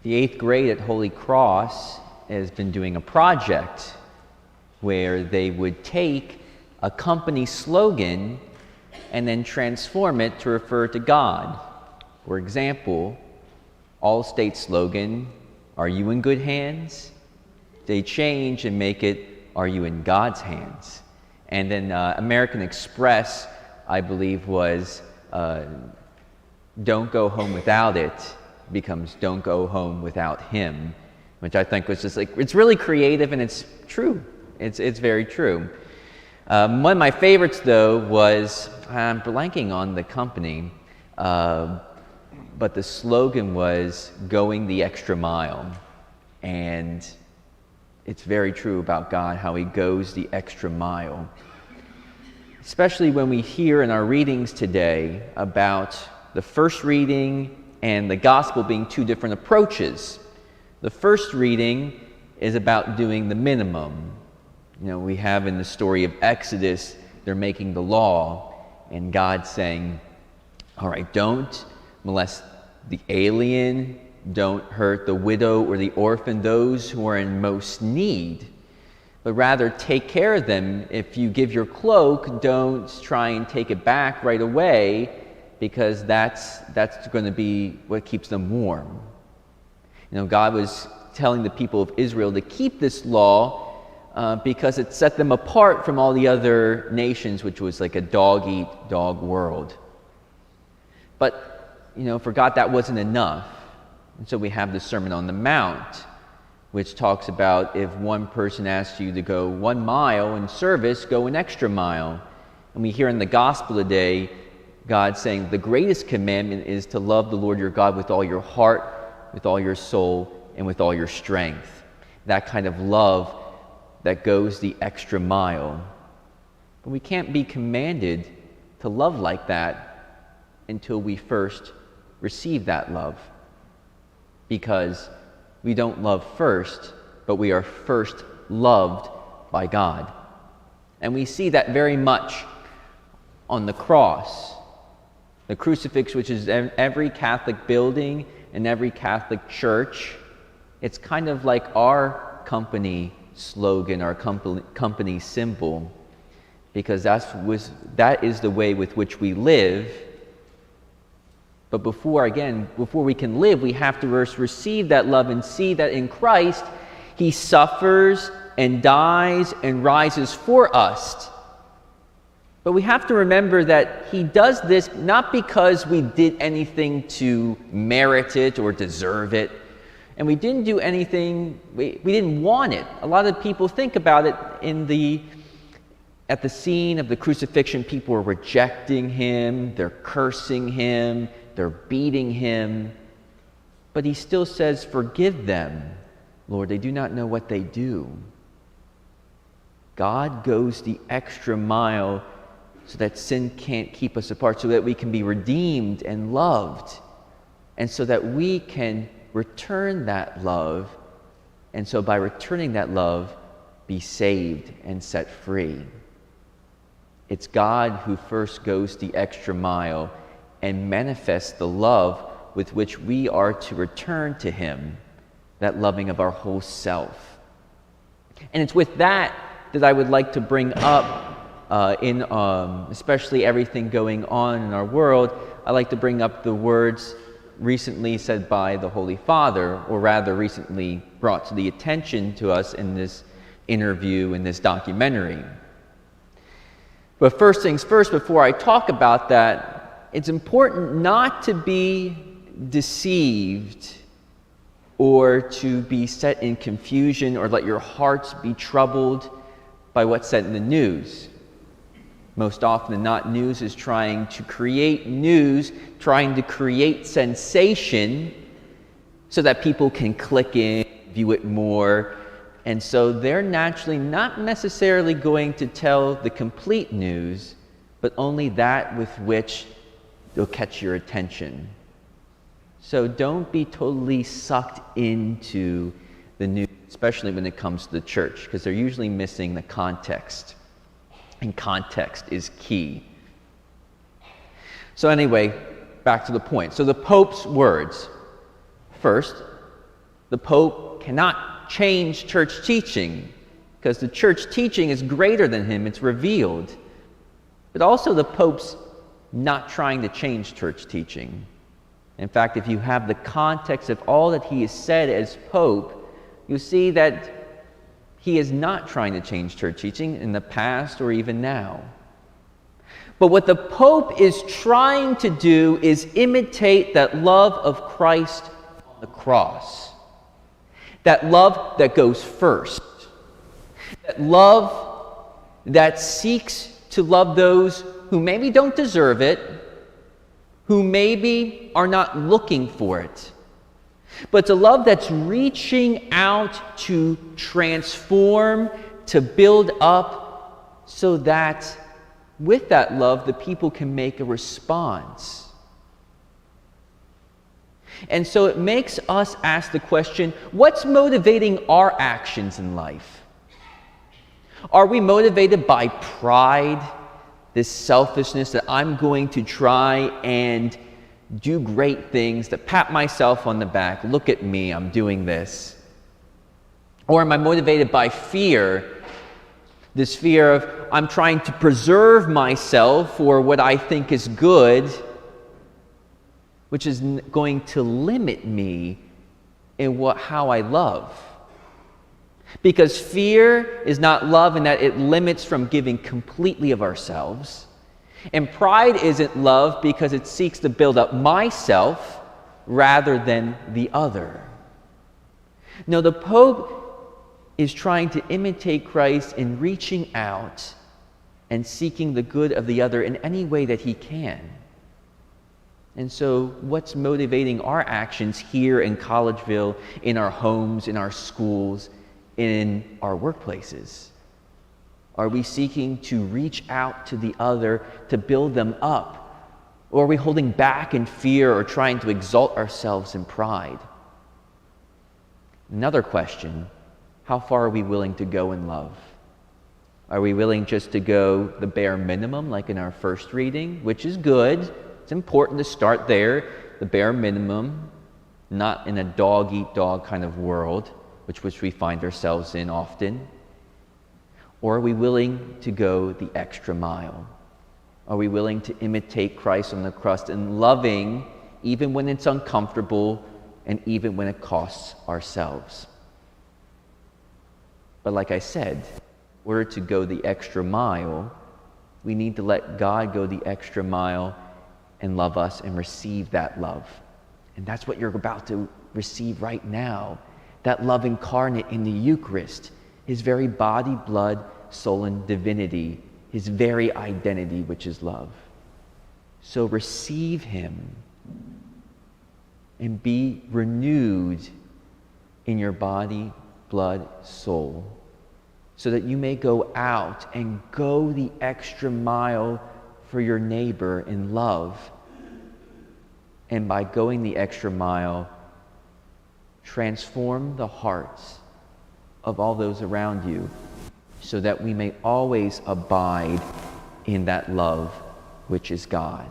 The 8th grade at Holy Cross has been doing a project where they would take a company slogan and then transform it to refer to God. For example, Allstate's slogan, "Are you in good hands?" They change and make it, "Are you in God's hands?" And then American Express, I believe, was "Don't go home without it" becomes "Don't go home without him," which I think was just like, it's really creative and it's true. It's very true. One of my favorites, though, was, I'm blanking on the company, but the slogan was "Going the extra mile." And it's very true about God, how he goes the extra mile. Especially when we hear in our readings today about the first reading and the gospel being two different approaches. The first reading is about doing the minimum. You know, we have in the story of Exodus, they're making the law, and God's saying, all right, don't molest the alien, don't hurt the widow or the orphan, those who are in most need, but rather take care of them. If you give your cloak, don't try and take it back right away, because that's going to be what keeps them warm. You know, God was telling the people of Israel to keep this law because it set them apart from all the other nations, which was like a dog-eat-dog world. But, you know, for God that wasn't enough. And so we have the Sermon on the Mount, which talks about if one person asks you to go 1 mile in service, go an extra mile. And we hear in the gospel today, God saying the greatest commandment is to love the Lord your God with all your heart, with all your soul, and with all your strength. That kind of love that goes the extra mile. But we can't be commanded to love like that until we first receive that love. Because we don't love first, but we are first loved by God. And we see that very much on the cross. The crucifix, which is in every Catholic building and every Catholic church, it's kind of like our company slogan, our company symbol, because that is the way with which we live. But before we can live, we have to first receive that love and see that in Christ, he suffers and dies and rises for us. But we have to remember that he does this not because we did anything to merit it or deserve it. And we didn't do anything, we didn't want it. A lot of people think about it at the scene of the crucifixion. People are rejecting him, they're cursing him, they're beating him. But he still says, "Forgive them, Lord, they do not know what they do." God goes the extra mile so that sin can't keep us apart, so that we can be redeemed and loved, and so that we can return that love, and so by returning that love, be saved and set free. It's God who first goes the extra mile and manifests the love with which we are to return to him, that loving of our whole self. And it's with that I would like to bring up especially everything going on in our world, I like to bring up the words recently said by the Holy Father, or rather recently brought to the attention to us in this interview, in this documentary. But first things first, before I talk about that, it's important not to be deceived or to be set in confusion or let your hearts be troubled by what's said in the news. Most often than not, news is trying to create news, trying to create sensation so that people can click in, view it more. And so they're naturally not necessarily going to tell the complete news, but only that with which they'll catch your attention. So don't be totally sucked into the news, especially when it comes to the church, because they're usually missing the context. And context is key. So anyway, back to the point. So the Pope's words. First, The Pope cannot change church teaching because the church teaching is greater than him, it's revealed. But also the Pope's not trying to change church teaching. In fact, if you have the context of all that he has said as Pope, you see that he is not trying to change church teaching in the past or even now. But what the Pope is trying to do is imitate that love of Christ on the cross. That love that goes first. That love that seeks to love those who maybe don't deserve it, who maybe are not looking for it. But it's a love that's reaching out to transform, to build up, so that with that love, the people can make a response. And so it makes us ask the question, what's motivating our actions in life? Are we motivated by pride, this selfishness that I'm going to try and do great things, to pat myself on the back, look at me, I'm doing this? Or am I motivated by fear, this fear of I'm trying to preserve myself for what I think is good, which is going to limit me in how I love? Because fear is not love in that it limits from giving completely of ourselves. And pride isn't love because it seeks to build up myself rather than the other. No, the Pope is trying to imitate Christ in reaching out and seeking the good of the other in any way that he can. And so what's motivating our actions here in Collegeville, in our homes, in our schools, in our workplaces? Are we seeking to reach out to the other to build them up? Or are we holding back in fear or trying to exalt ourselves in pride? Another question, how far are we willing to go in love? Are we willing just to go the bare minimum, like in our first reading, which is good? It's important to start there, the bare minimum, not in a dog-eat-dog kind of world, which we find ourselves in often. Or are we willing to go the extra mile? Are we willing to imitate Christ on the cross in loving even when it's uncomfortable and even when it costs ourselves? But like I said, in order to go the extra mile, we need to let God go the extra mile and love us and receive that love. And that's what you're about to receive right now. That love incarnate in the Eucharist, his very body, blood, soul, and divinity, his very identity, which is love. So receive him and be renewed in your body, blood, soul, so that you may go out and go the extra mile for your neighbor in love. And by going the extra mile, transform the hearts of all those around you so that we may always abide in that love which is God.